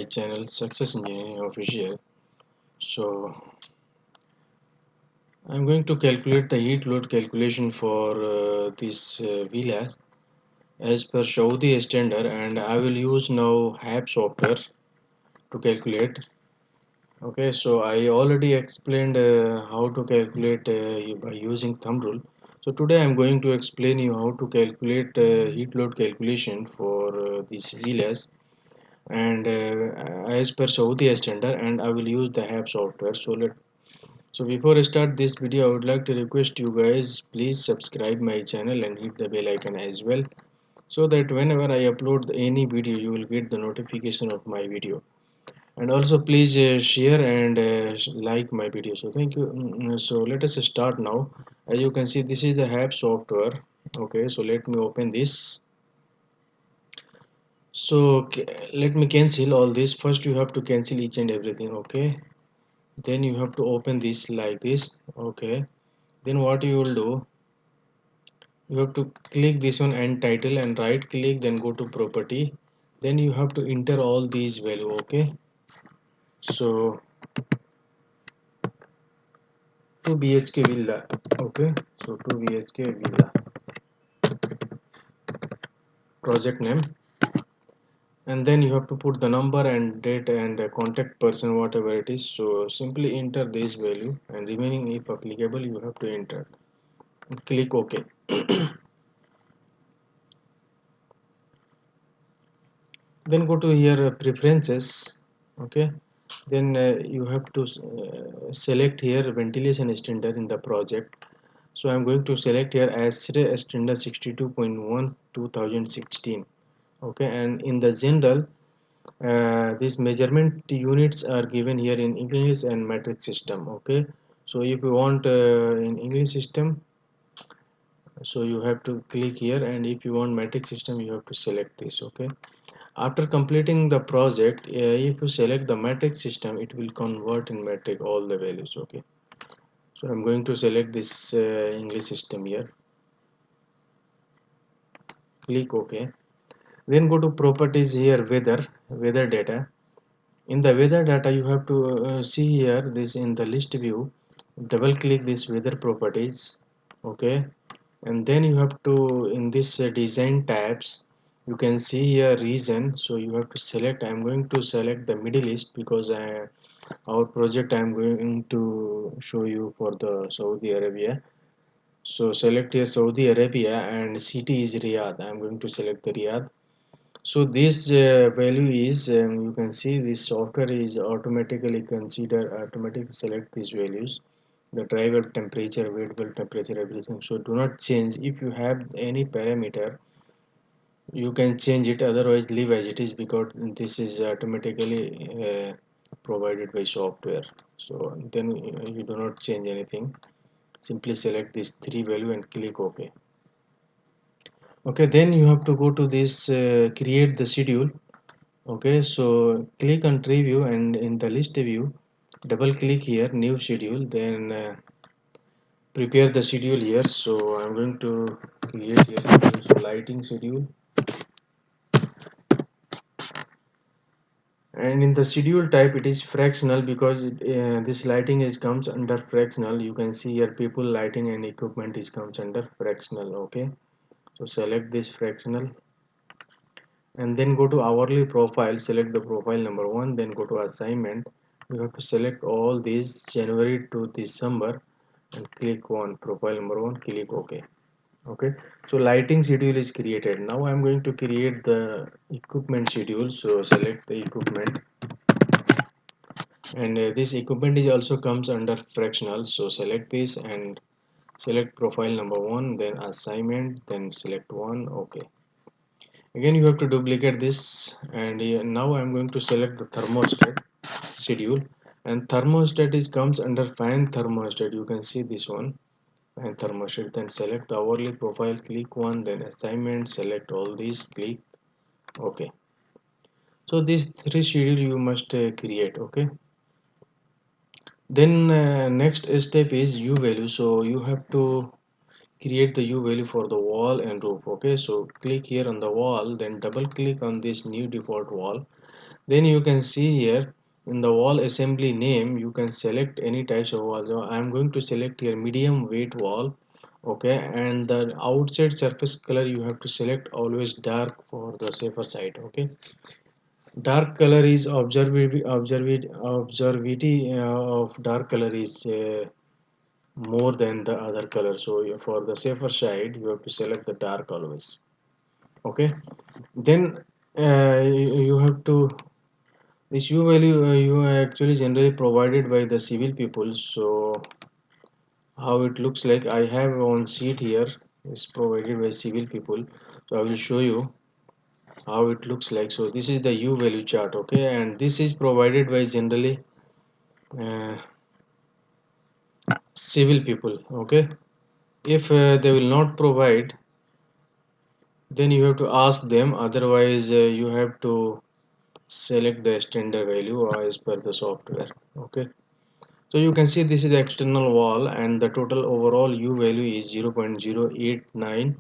channel Success Engineering Official. So I'm going to calculate the heat load calculation for this villas as per Saudi standard, and I will use now HAB software to calculate. Okay, so I already explained how to calculate by using thumb rule. So today I'm going to explain you how to calculate heat load calculation for these villas and as per Saudi standard, and I will use the HAB software. So before I start this video, I would like to request you guys please subscribe my channel and hit the bell icon as well, so that whenever I upload any video you will get the notification of my video. And also please share and like my video. So thank you. So let us start now. As you can see, this is the HAB software. Okay, so let me open this. So let me cancel all this. First you have to cancel each and everything. Okay, then you have to open this like this. Okay, then what you will do, you have to click this one and title and right click, then go to property, then you have to enter all these value. Okay, so 2 BHK villa. Okay, so 2 BHK villa, project name, and then you have to put the number and date and contact person, whatever it is. So simply enter this value, and remaining if applicable you have to enter. Click OK. Then go to here preferences. Okay, then you have to select here ventilation standard in the project. So I'm going to select here as standard 62.1 2016. Okay, and in the general these measurement units are given here in English and metric system. Okay, so if you want in English system, so you have to click here, and if you want metric system you have to select this. Okay, after completing the project, if you select the metric system it will convert in metric all the values. Okay, so I'm going to select this English system here, click OK. Then go to properties here, weather data. In the weather data you have to see here this in the list view, double click this weather properties. Okay, and then you have to in this design tabs you can see here region, so you have to select. I'm going to select the Middle East because our project I'm going to show you for the Saudi Arabia. So select here Saudi Arabia and city is Riyadh. I'm going to select the Riyadh. So this value is you can see this software is automatically select these values, the dry bulb temperature, wet bulb temperature, everything. So do not change. If you have any parameter you can change it, otherwise leave as it is, because this is automatically provided by software. So then you do not change anything, simply select this three value and click OK. Okay, then you have to go to this create the schedule. Okay, so click on tree view, and in the list view double click here new schedule, then prepare the schedule here. So I'm going to create here schedule. So lighting schedule, and in the schedule type it is fractional because this lighting is comes under fractional. You can see here people, lighting and equipment is comes under fractional. Okay, so select this fractional, and then go to hourly profile, select the profile number 1, then go to assignment. You have to select all these January to December and click on profile number 1, click OK. Okay, so lighting schedule is created. Now I'm going to create the equipment schedule. So select the equipment, and this equipment is also comes under fractional. So select this and select profile number 1, then assignment, then select 1. Okay, again you have to duplicate this, and now I'm going to select the thermostat schedule, and thermostat is comes under fan thermostat. You can see this one, fan thermostat. Then select the hourly profile, click 1, then assignment, select all these, click OK. So these three schedule you must create. Okay, then next step is U value. So you have to create the U value for the wall and roof. Okay, so click here on the wall, then double click on this new default wall, Then you can see here in the wall assembly name you can select any types of wall. So I am going to select here medium weight wall. Okay, and the outside surface color you have to select always dark for the safer side. Okay, dark color is observability of dark color is more than the other color, so for the safer side you have to select the dark always. Okay, then you have to this u value you are actually generally provided by the civil people. So how it looks like, I have one sheet here is provided by civil people, so I will show you how it looks like. So this is the u value chart. Okay, and this is provided by generally uh, civil people. Okay, if they will not provide, then you have to ask them, otherwise you have to select the standard value as per the software. Okay, so you can see this is the external wall and the total overall u value is 0.089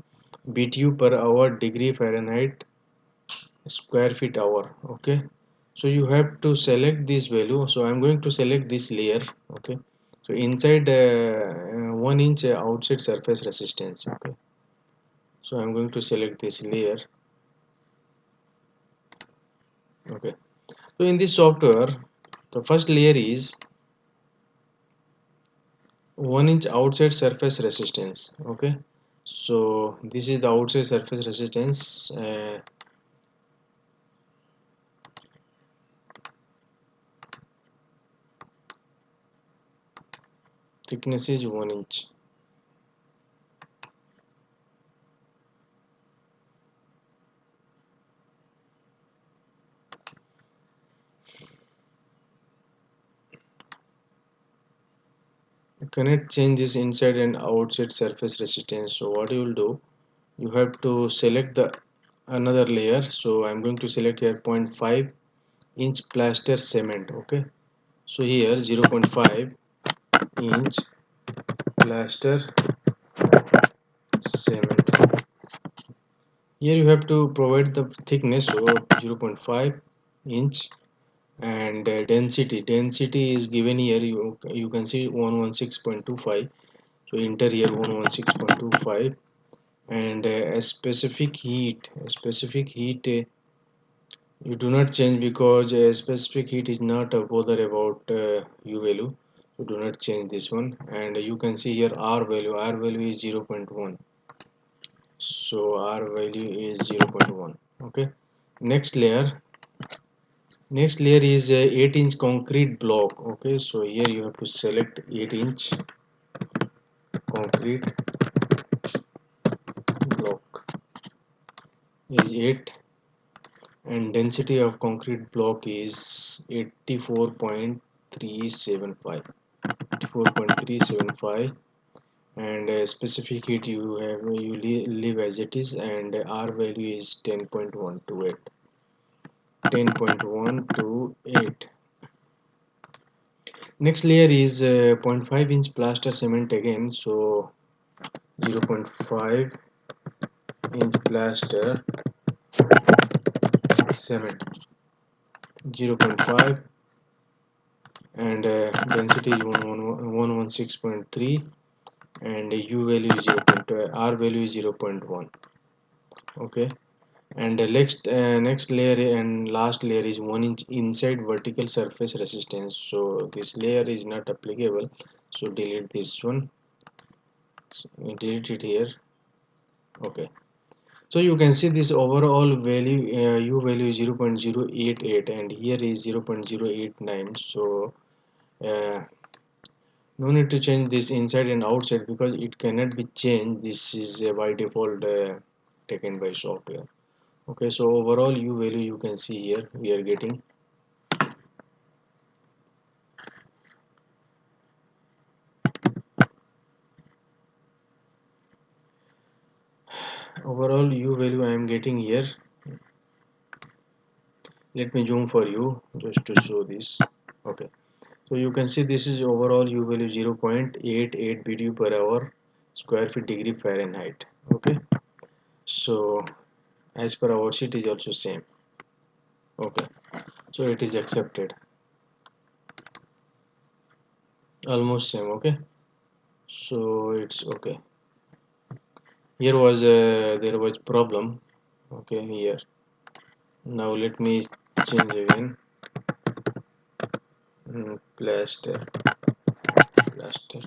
btu per hour degree Fahrenheit square feet hour. Okay, so you have to select this value, so I'm going to select this layer. Okay, so inside 1 inch outside surface resistance. Okay, so I'm going to select this layer. Okay, so in this software the first layer is 1 inch outside surface resistance. Okay, so this is the outside surface resistance. Thickness is 1 inch. You cannot change this inside and outside surface resistance, so what you will do, you have to select the another layer. So I'm going to select here 0.5 inch plaster cement. Okay, so here 0.5 inch plaster cement. Here you have to provide the thickness, so 0.5 inch, and density is given here. You can see 116.25, so enter here 116.25. And a specific heat you do not change, because a specific heat is not a bother about u value, so do not change this one. And you can see here r value is 0.1, so r value is 0.1. Okay, next layer next layer is 8-inch concrete block. Okay, so here you have to select 8-inch concrete block is 8, and density of concrete block is 84.375. 84.375, and specific heat you have leave as it is, and r value is 10.128. 10.128. Next layer is 0.5 inch plaster cement again, so 0.5 inch plaster cement, 0.5, and density is 116.3, and u value is 0. R value is 0.1. Okay, and the next layer and last layer is 1 inch inside vertical surface resistance, so this layer is not applicable, so delete this one. So delete it here. Okay, so you can see this overall value u value is 0.088, and here is 0.089. So uh, no need to change this inside and outside, because it cannot be changed. This is by default taken by software. Okay, so overall u value you can see here we are getting overall u value I am getting here. Let me zoom for you just to show this. Okay, so you can see this is overall u value 0.88 BTU per hour square feet degree Fahrenheit. Okay, so as per our sheet is also same. Okay, So it is accepted, almost same. Okay, so it's okay. Here was there was problem. Okay, here. Now let me change again. Plaster, plaster.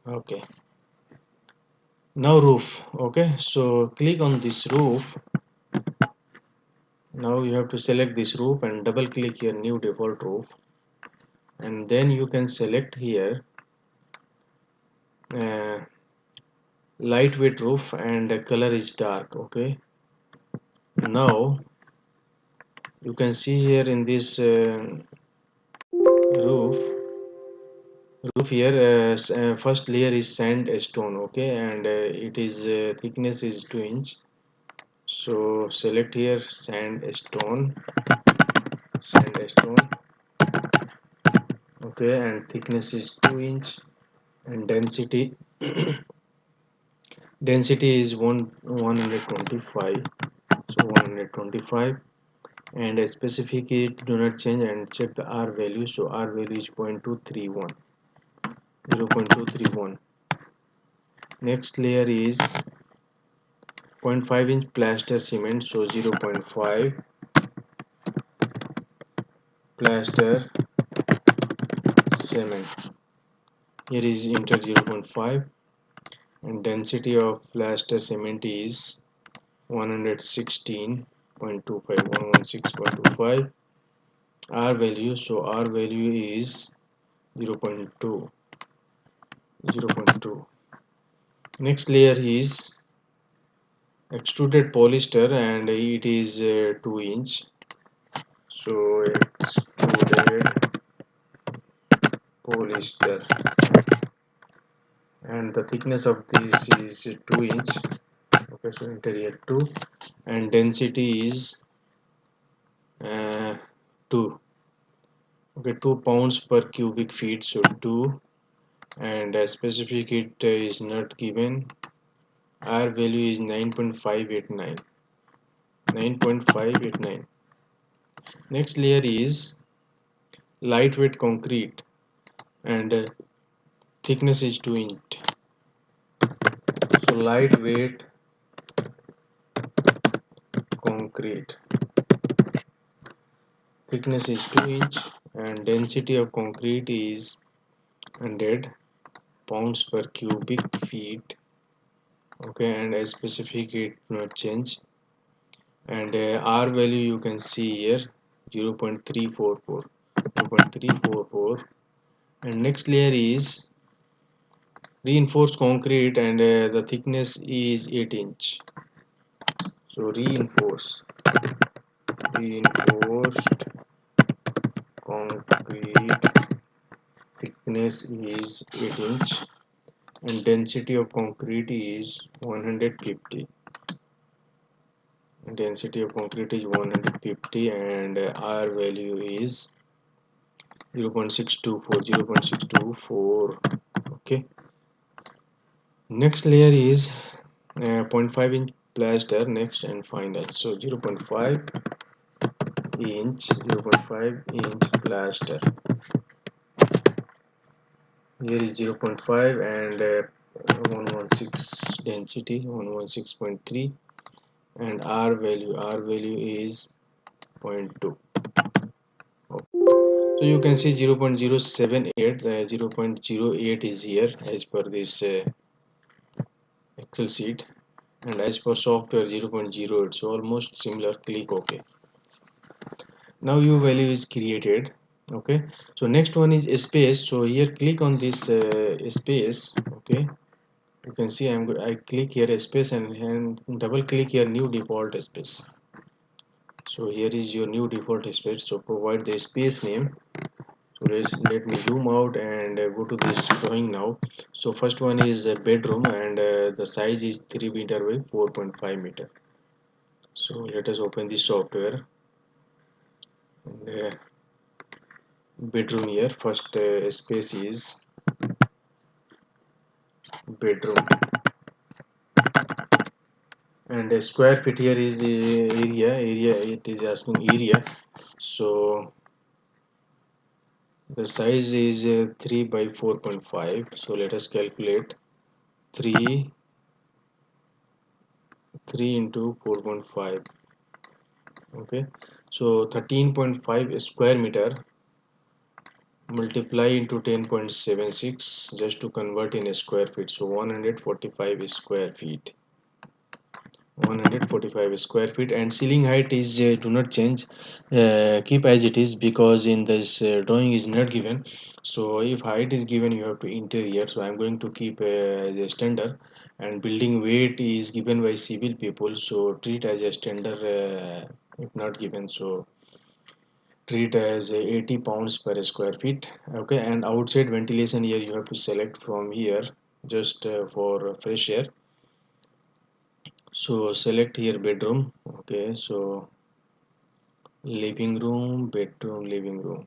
Okay, now roof. Okay, so click on this roof. Now you have to select this roof and double click your new default roof, and then you can select here uh, lightweight roof, and the color is dark. Okay, now you can see here in this roof here, first layer is sandstone. Okay, and it is thickness is 2 inch. So select here sandstone. Okay, and thickness is 2 inch, and density is 125. So 125, and a specific it do not change, and check the R value. So R value is 0.231. 0.231. Next layer is 0.5 inch plaster cement. So 0.5 plaster cement. Here is enter 0.5, and density of plaster cement is 116.25. 116.25. R value. So R value is 0.2. 0.2. Next layer is extruded polyester, and it is 2 inch. So extruded polyester, and the thickness of this is 2 inch. Okay, so enter here 2, and density is 2. Okay, 2 pounds per cubic feet. So 2, and specific it is not given. R value is 9.589. 9.589. Next layer is lightweight concrete, and thickness is 2 inch. So lightweight concrete, thickness is 2 inch, and density of concrete is 100 pounds per cubic feet. Okay, and as specific it not change, and R value you can see here 0.344. 0.344. And next layer is reinforced concrete, and the thickness is 8 inch. So reinforced concrete, thickness is 8 inch, and density of concrete is 150. Density of concrete is 150, and R value is 0.624. 0.624. Okay, next layer is 0.5 inch plaster. Next and final. So 0.5 inch, 0.5 inch plaster. Here is 0.5, and 116 density 116.3, and R value is 0.2. Okay. So you can see 0.078. 0.08 is here as per this Excel sheet, and as per software 0.08. So almost similar. Click OK. Now U value is created. Okay, so next one is space. So here click on this space. Okay, you can see I click here space, and double click here new default space. So here is your new default space. So provide the space name. So let me zoom out and go to this drawing now. So first one is a bedroom, and the size is 3 meter by 4.5 meter. So let us open this software, and bedroom here. First space is bedroom, and a square feet here is the area it is asking area. So the size is 3 by 4.5. So let us calculate 3 3 into 4.5. Okay, so 13.5 square meter multiply into 10.76 just to convert in a square feet. So 145 square feet. 145 square feet, and ceiling height is do not change, keep as it is, because in this drawing is not given. So if height is given, you have to interior, so I'm going to keep as a standard. And building weight is given by civil people, so treat as a standard. If not given, so treat as 80 pounds per square feet. Okay, and outside ventilation, here you have to select from here, just for fresh air. So select here bedroom. Okay, so living room, bedroom, living room,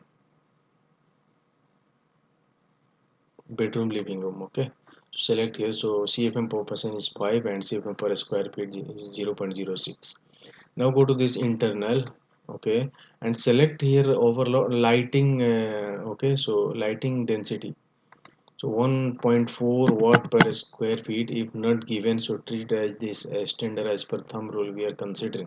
bedroom, living room. Okay, select here. So CFM per person is 5 and CFM per square feet is 0.06. Now go to this internal. Okay, and select here overload lighting. Okay, so lighting density. So 1.4 watt per square feet. If not given, so treat as this standard as per thumb rule we are considering.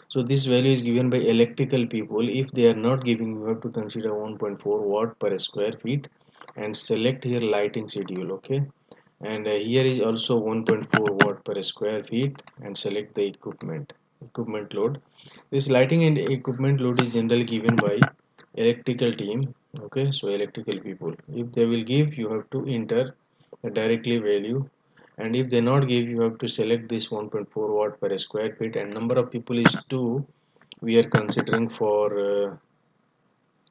So this value is given by electrical people. If they are not giving, you have to consider 1.4 watt per square feet and select here lighting schedule. Okay, and here is also 1.4 watt per square feet and select the equipment load. This lighting and equipment load is generally given by electrical team. Okay, so electrical people, if they will give, you have to enter the directly value, and if they not give, you have to select this 1.4 watt per square feet, and number of people is 2 we are considering for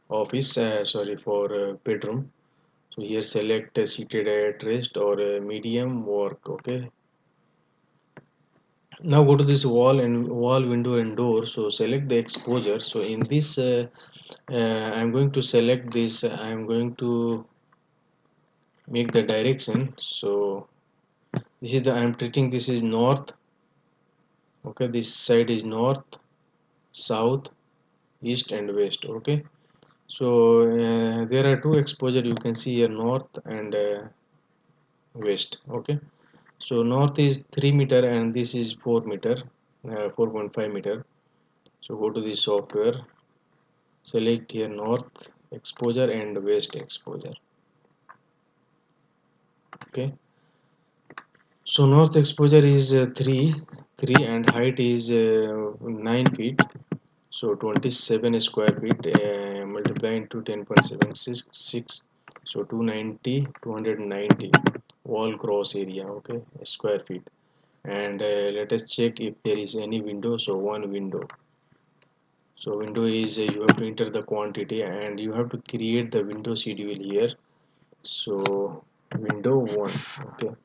office, sorry, for bedroom. So here select seated at rest or medium work. Okay, now go to this wall and wall, window and door. So select the exposure. So in this I'm going to select this, I'm going to make the direction. So this is the, I'm treating this is north. Okay, this side is north, south, east and west. Okay, so there are two exposure, you can see here, north and west. Okay, so north is 3 meter and this is 4 meter, 4.5 meter. So go to the software, select here north exposure and west exposure. Okay, so north exposure is 3 and height is 9 feet. So 27 square feet multiply into 10.76. So 290 wall cross area. Okay, square feet. And let us check if there is any window. So one window. So window is you have to enter the quantity and you have to create the window schedule here. So window 1. Okay,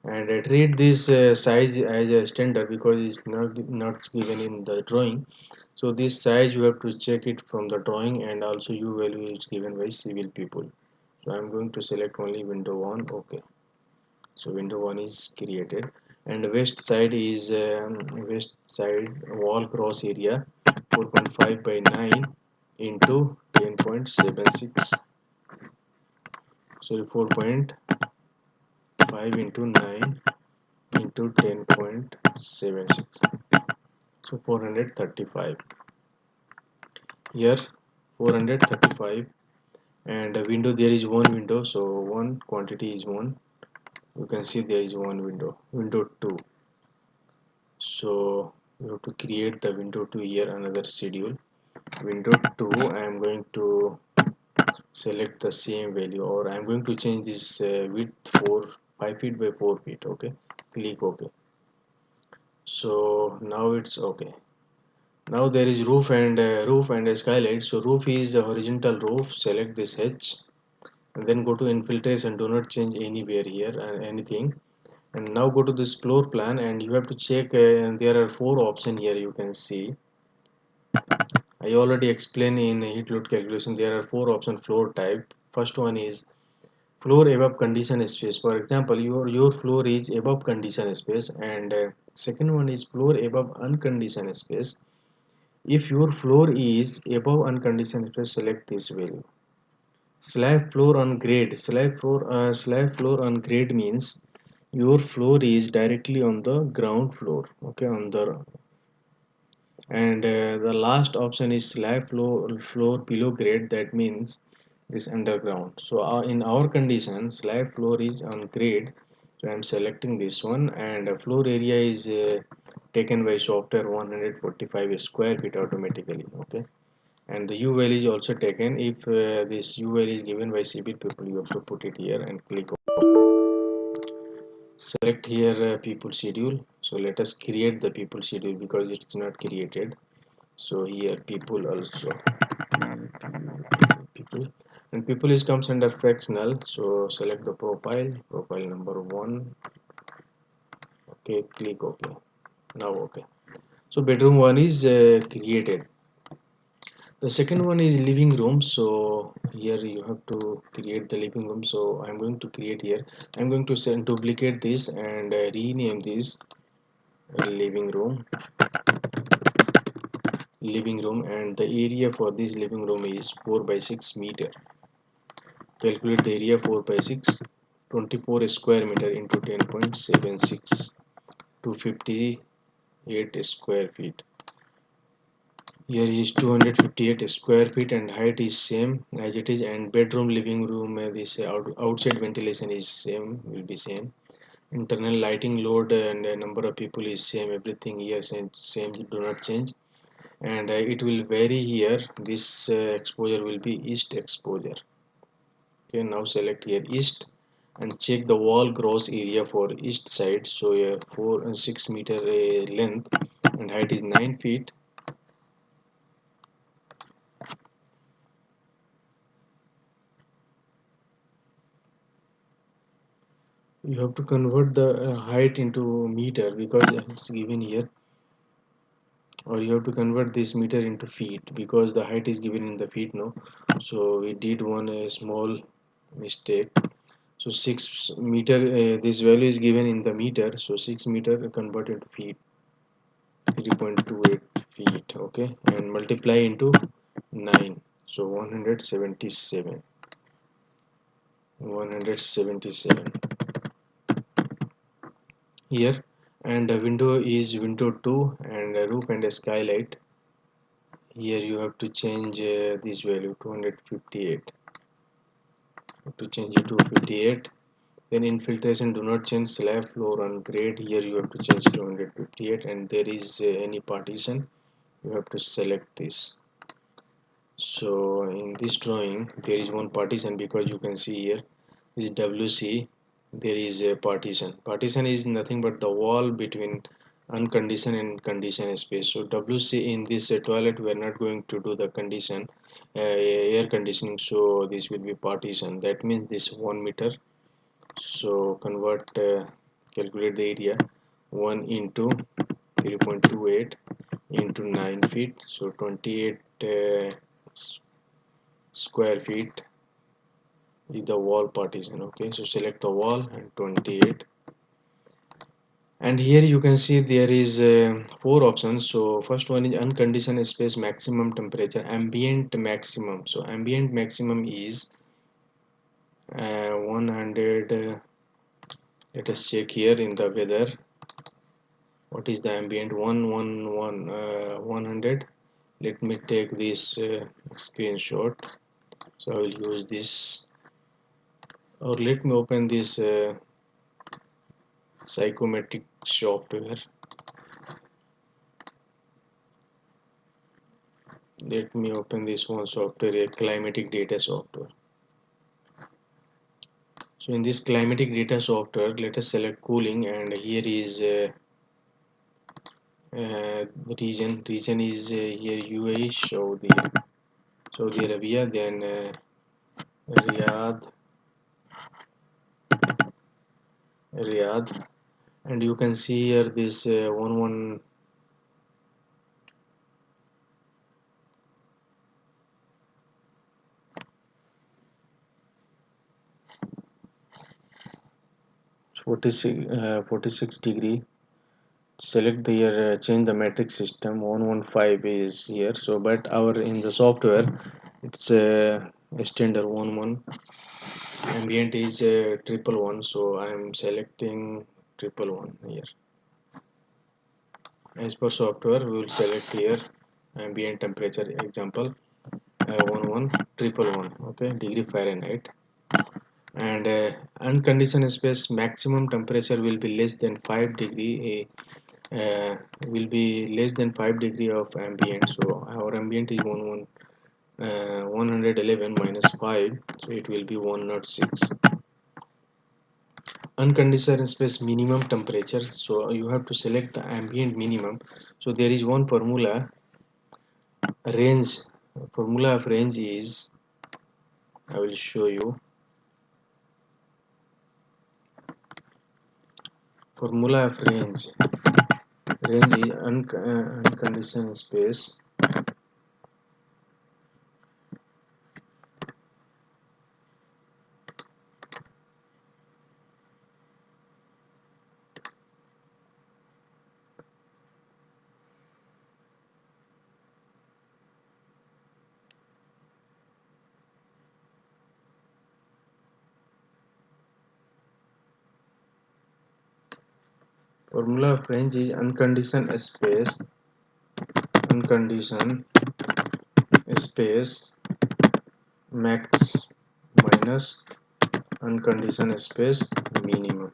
and treat this size as a standard because it's not given in the drawing. So this size you have to check it from the drawing, and also u value is given by civil people. So I'm going to select only window 1. Okay, so window 1 is created, and west side is west side wall cross area 4.5 by 9 into 10.76. Sorry, 4.5 into 9 into 10.76. So 435 here, 435. And a window, there is one window, so one quantity is 1. You can see there is one window, window 2. So you have to create the window 2 here, another schedule. Window 2, I am going to select the same value, or I am going to change this width for 5 feet by 4 feet. Okay, click OK. So now it's okay. Now there is roof and a skylight. So roof is a horizontal roof, select this H and then go to infiltration, do not change anywhere here and anything. And now go to this floor plan and you have to check, and there are 4 options here, you can see. I already explained in heat load calculation, there are 4 options floor type. First one is floor above condition space. For example, your floor is above condition space, and second one is floor above unconditioned space. If your floor is above unconditioned space, select this value. Slab floor on grade. Slab floor on grade means your floor is directly on the ground floor. Okay, on the and the last option is slab floor below grade. That means this underground. So in our condition, slab floor is on grade. So I'm selecting this one, and floor area is taken by software 145 square feet automatically. Okay, and the U value is also taken. If this U value is given by CB people, you have to put it here and click OK. Select here people schedule. So let us create the people schedule because it's not created. So here people also people, and people is comes under fractional. So select the profile number 1. Okay, click OK. Now OK. So bedroom 1 is created. The second one is living room. So here you have to create the living room. So I'm going to create here. I'm going to send duplicate this and rename this living room, and the area for this living room is 4 by 6 meter. Calculate the area 4 by 6, 24 square meter into 10.76, 258 square feet. Here is 258 square feet, and height is same as it is, and bedroom living room this outside ventilation is same, will be same. Internal lighting load and number of people is same, everything here same, do not change. And it will vary here. This exposure will be east exposure. Okay, now select here east and check the wall gross area for east side. So 4 and 6 meter length, and height is 9 feet. You have to convert the height into meter because it's given here, or you have to convert this meter into feet because the height is given in the feet. No, so we did one small mistake. So 6 meter, this value is given in the meter, so 6 meter converted to feet, 3.28 feet. Okay, and multiply into 9, so 177 here. And the window is window 2, and a roof and a skylight. Here you have to change this value 258, to change it to 58. Then infiltration, do not change. Slab floor on grade, here you have to change 258, and there is any partition, you have to select this. So in this drawing there is one partition because you can see here is WC, there is a partition is nothing but the wall between unconditioned and conditioned space. So WC in this toilet we are not going to do the condition air conditioning, so this will be partition. That means this 1 meter. So convert calculate the area 1 into 3.28 into 9 feet, so 28 square feet is the wall partition. Okay, so select the wall and 28, and here you can see there is 4 options. So first one is unconditioned space maximum temperature, ambient maximum. So ambient maximum is 100. Let us check here in the weather what is the ambient. 100. Let me take this screenshot. So I will use this, or let me open this psychometric software. Let me open this one software, a climatic data software. So in this climatic data software, let us select cooling, and here is region is here UAE, Saudi Arabia, then Riyadh, and you can see here this one 46 degree. Select the here, change the metric system. 115 is here, so but our in the software it's extender 11. Ambient is triple one, so I am selecting triple one here. As per software, we will select here ambient temperature example 11 triple one, okay, degree Fahrenheit. And unconditioned space maximum temperature will be less than 5 degree, will be less than 5 degree of ambient. So our ambient is 111 minus 5, so it will be 106. Unconditioned space minimum temperature, so you have to select the ambient minimum. So there is one formula, range. Formula of range is, I will show you. Formula of range is unconditioned space formula of range is unconditioned space max minus unconditioned space minimum.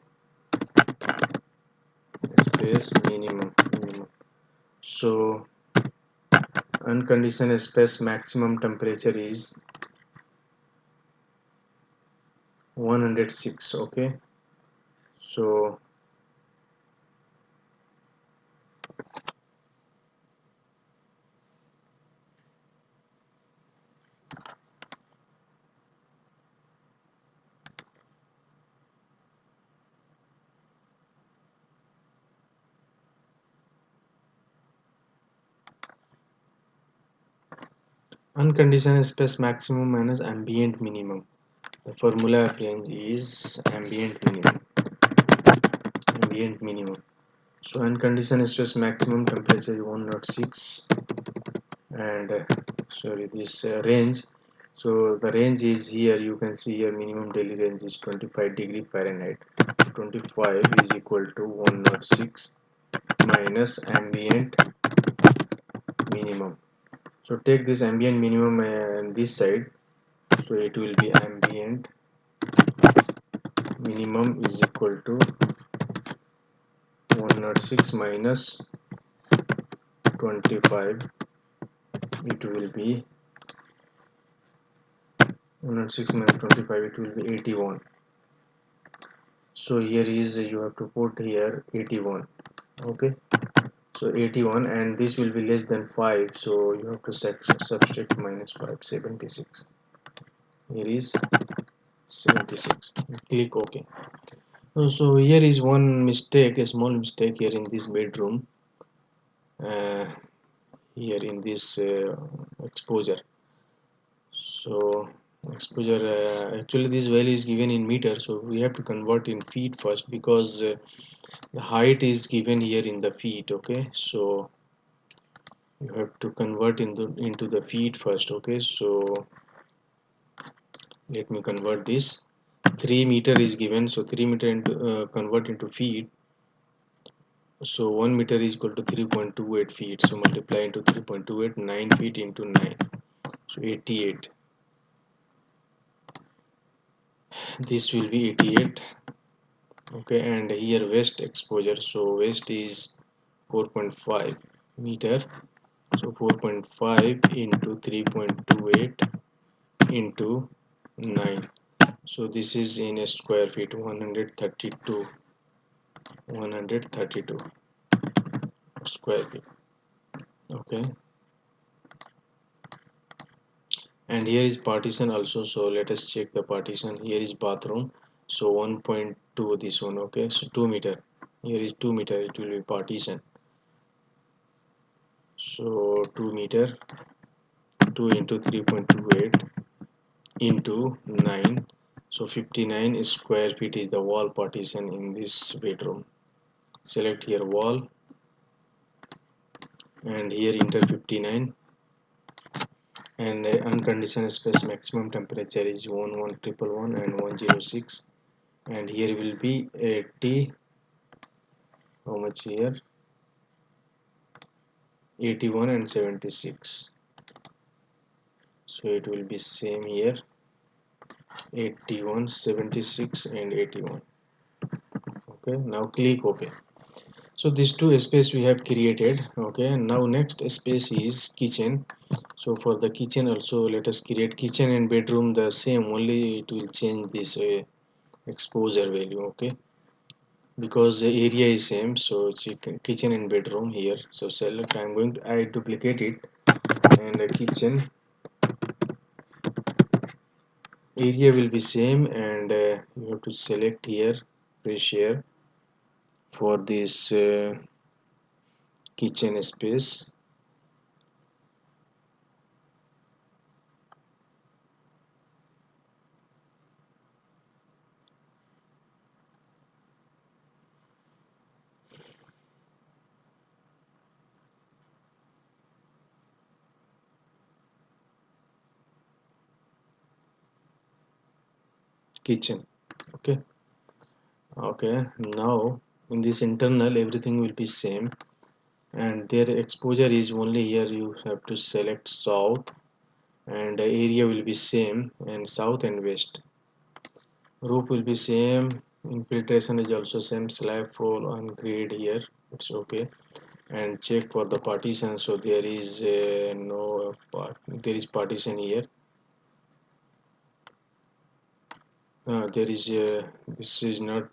So unconditioned space maximum temperature is 106, okay. So unconditioned space maximum minus ambient minimum. The formula of range is ambient minimum. So unconditioned stress maximum temperature is 106, and sorry, this range. So the range is here. You can see here minimum daily range is 25 degree Fahrenheit. 25 is equal to 106 minus ambient minimum. So take this ambient minimum on this side. So it will be ambient minimum is equal to 106 minus 25. It will be 106 minus 25, it will be 81. So here is, you have to put here 81, okay. So 81, and this will be less than 5, so you have to subtract minus 5, 76. Here is 76. Click OK. So here is one mistake, a small mistake here in this bedroom, uh, here in this exposure. So exposure, actually this value is given in meter, so we have to convert in feet first, because the height is given here in the feet, okay. So you have to convert into the feet first, okay. So let me convert this. 3 meter is given, so 3 meter into convert into feet. So 1 meter is equal to 3.28 feet, so multiply into 3.28, 9 feet into 9, so 88. This will be 88, okay. And here west exposure, so west is 4.5 meter, so 4.5 into 3.28 into 9, so this is in a square feet, 132 square feet, okay. And here is partition also, so let us check the partition. Here is bathroom, so 1.2 this one, okay. So 2 meter, here is 2 meter, it will be partition. So 2 meter, 2 into 3.28 into 9, So 59 square feet is the wall partition in this bedroom. Select here wall and here enter 59, and unconditional space maximum temperature is 11111 and 106, and here will be 80, how much here, 81 and 76. So it will be same here, 81, 76 and 81. Okay, now click OK. So these two space we have created. Okay, now next space is kitchen. So for the kitchen also let us create kitchen and bedroom the same, only it will change this exposure value. Okay, because the area is same, so kitchen and bedroom here. So select, I'm going to I duplicate it, and the kitchen area will be same, and you have to select here, press here for this kitchen space. Kitchen. Okay, okay, now in this internal everything will be same, and their exposure is only here, you have to select south, and the area will be same, and south and west. Roof will be same, infiltration is also same, slab floor on grade here, it's okay. And check for the partition, so there is no part, there is partition here. There is this is not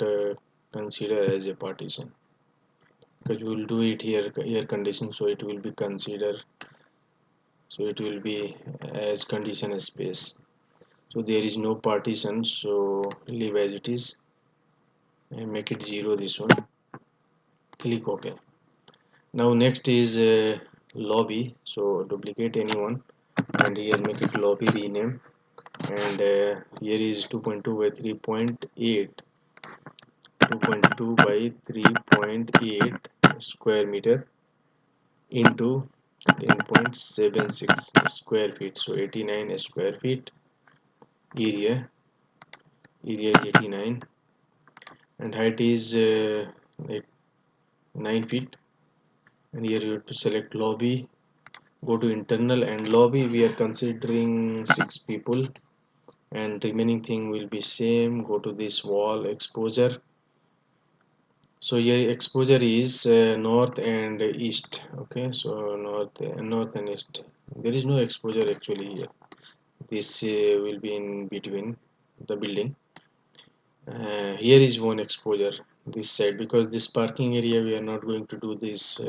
considered as a partition, because we will do it here air condition, so it will be considered, so it will be as condition space. So there is no partition, so leave as it is and make it 0 this one. Click OK. Now next is lobby, so duplicate anyone and here make it lobby, rename, and here is 2.2 by 3.8, 2.2 by 3.8 square meter into 10.76 square feet, so 89 square feet. Area is 89, and height is 9 feet. And here you have to select lobby, go to internal, and lobby we are considering 6 people, and remaining thing will be same. Go to this wall exposure, so here exposure is north and east. Okay, so north and east, there is no exposure actually here, this will be in between the building. Here is one exposure this side, because this parking area we are not going to do this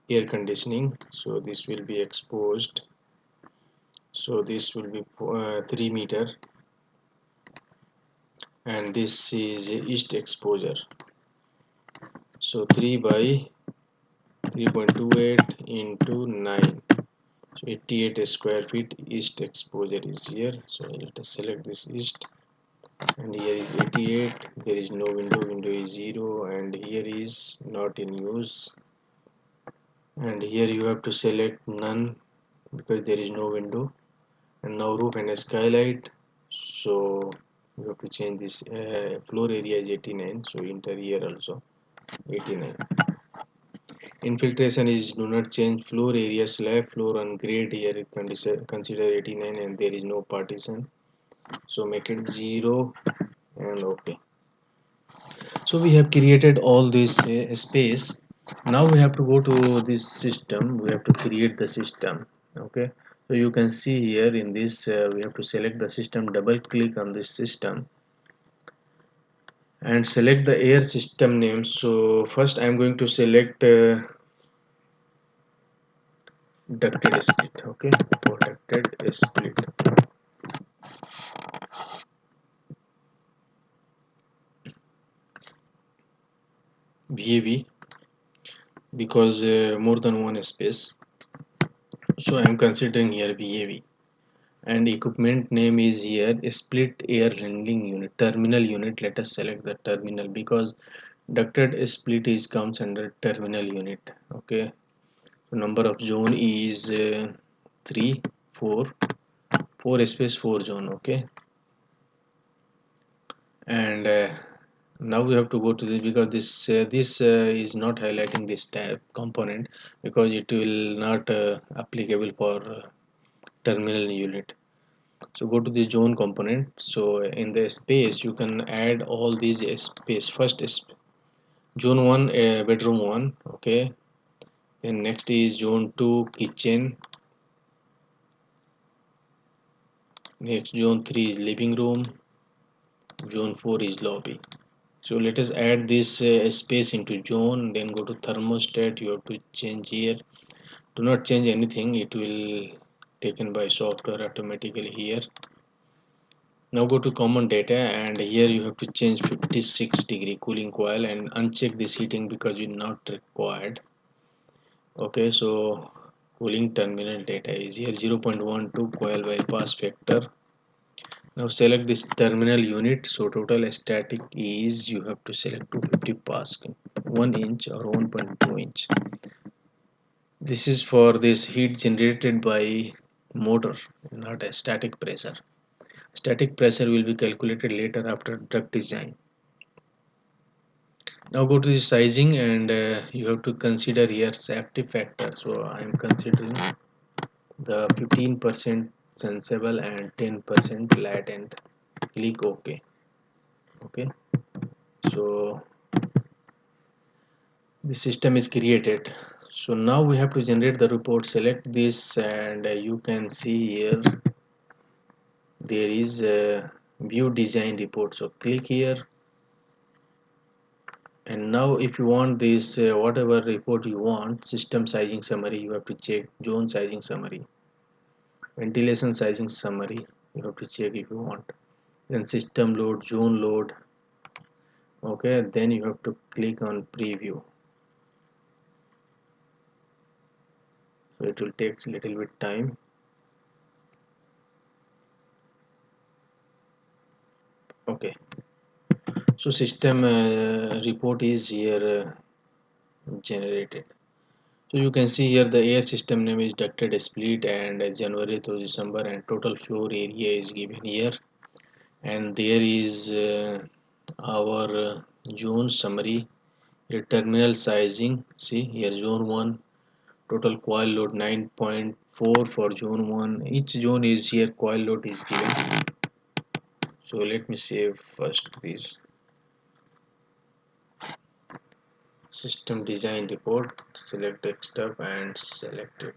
air conditioning, so this will be exposed, so this will be 3 meter, and this is east exposure, so 3 by 3.28 into 9, so 88 square feet east exposure is here. So let us select this east, and here is 88, there is no window is 0, and here is not in use, and here you have to select none because there is no window. And now roof and skylight, so you have to change this floor area is 89, so enter here also 89. Infiltration is do not change floor area, slab floor on grade here consider 89, and there is no partition, so make it 0 and OK. So we have created all this space. Now we have to go to this system, we have to create the system. Okay, so you can see here in this we have to select the system, double click on this system and select the air system name. So first I am going to select ducted split. Okay, protected split, VAV, because more than one space, so I am considering here VAV. and equipment name is here split air handling unit, terminal unit. Let us select the terminal because ducted split is comes under terminal unit. Okay, so number of zone is 3 4 4 space 4 zone. Okay, and now we have to go to this because this is not highlighting this tab component because it will not applicable for terminal unit. So go to the zone component. So in the space you can add all these space. First is zone 1, bedroom 1. Okay, then next is zone 2, kitchen. Next zone 3 is living room. Zone 4 is lobby. So let us add this space into zone, then go to thermostat. You have to change here. Do not change anything, it will taken by software automatically here. Now go to common data, and here you have to change 56-degree cooling coil and uncheck this heating because it's not required. Okay, so cooling terminal data is here 0.12 coil bypass factor. Now select this terminal unit. So total static is you have to select 250 Pascal, 1 inch or 1.2 inch. This is for this heat generated by motor, not a static pressure. Static pressure will be calculated later after duct design. Now go to the sizing, and you have to consider here safety factor. So I am considering the 15% sensible and 10% latent. Click OK. Okay. So the system is created. So now we have to generate the report. Select this, and you can see here there is a view design report. So click here, and now if you want this whatever report you want, system sizing summary, you have to check. Zone sizing summary, ventilation sizing summary, you have to check if you want. Then system load, zone load. Okay, then you have to click on preview. So it will take a little bit time. Okay, so system report is here generated. So you can see here the air system name is ducted split, and January to December, and total floor area is given here, and there is our zone summary, your terminal sizing. See here zone 1 total coil load 9.4 for zone 1. Each zone is here coil load is given. So let me save first this system design report. Select desktop and select it.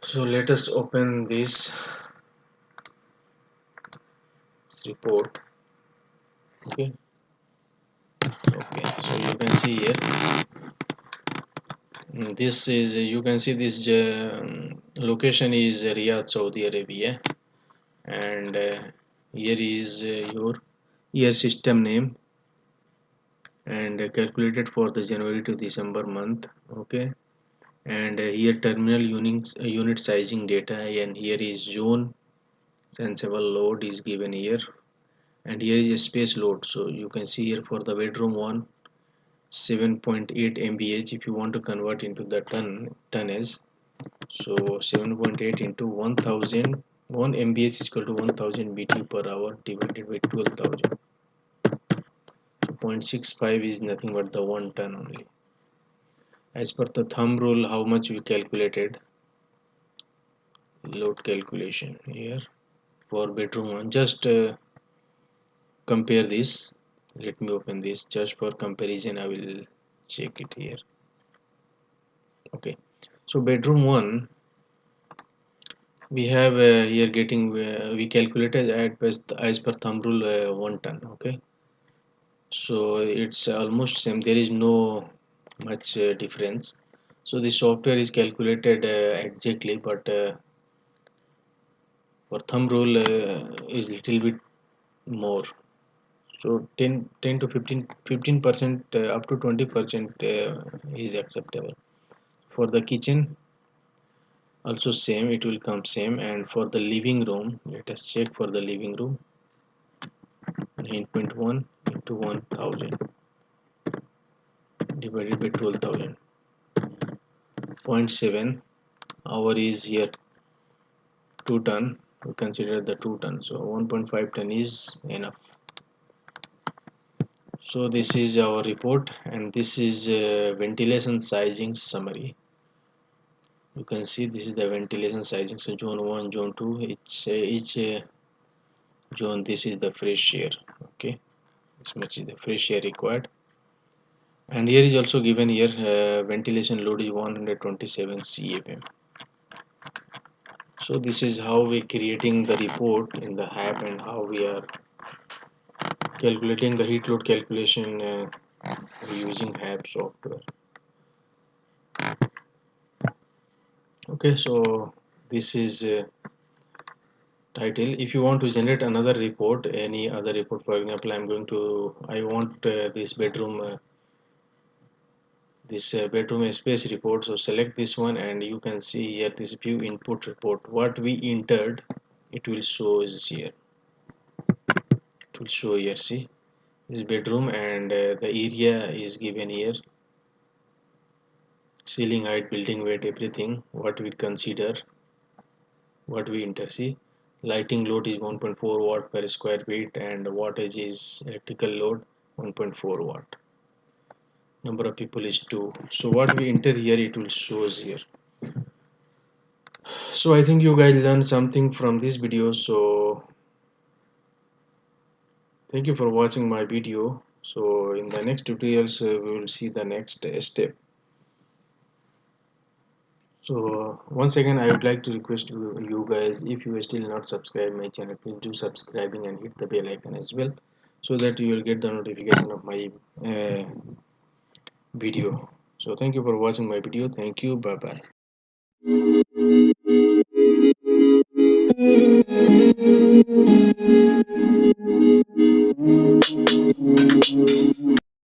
So let us open this report. Okay, so you can see here, this is you can see this location is Riyadh, Saudi Arabia, and here is your year system name, and calculated for the January to December month. Okay, and here terminal unit sizing data, and here is zone sensible load is given here, and here is a space load. So you can see here for the bedroom one 7.8 MBH. If you want to convert into the tonnage, so 7.8 into 1000, 1 MBH is equal to 1000 BTU per hour divided by 12,000. So 0.65 is nothing but the 1 ton only. As per the thumb rule, how much we calculated, load calculation here for bedroom one. Just compare this. Let me open this just for comparison. I will check it here. Okay, so bedroom one we have here getting we calculated at best as per thumb rule 1 ton. Okay, so it's almost same, there is no much difference. So the software is calculated exactly, but for thumb rule is little bit more. So 10 to 15% up to 20% is acceptable. For the kitchen, Also same, it will come same. And for the living room, let us check for the living room. 9.1 into 1000 divided by 12,000. 0.7 hour is here 2 ton. We consider the 2 ton, so 1.5 ton is enough. So this is our report, and this is ventilation sizing summary. You can see this is the ventilation sizing. So zone 1, zone 2, each zone, this is the fresh air. Okay, this much is the fresh air required. And here is also given here ventilation load is 127 CFM. So this is how we creating the report in the app, and how we are calculating the heat load calculation using app software. Okay, so this is title. If you want to generate another report, any other report, for example, I want this bedroom space report. So select this one, and you can see here this view input report. What we entered, it will show is here. It will show here. See this bedroom, and the area is given here. Ceiling height, building weight, everything. What we consider, what we enter. See, lighting load is 1.4 watt per square feet, and wattage is electrical load 1.4 watt. Number of people is 2. So what we enter here, it will shows here. So I think you guys learned something from this video. So thank you for watching my video. So in the next tutorials we will see the next step. So once again, I would like to request you guys, if you are still not subscribed my channel, please do subscribing and hit the bell icon as well, so that you will get the notification of my video. So thank you for watching my video. Thank you. Bye bye.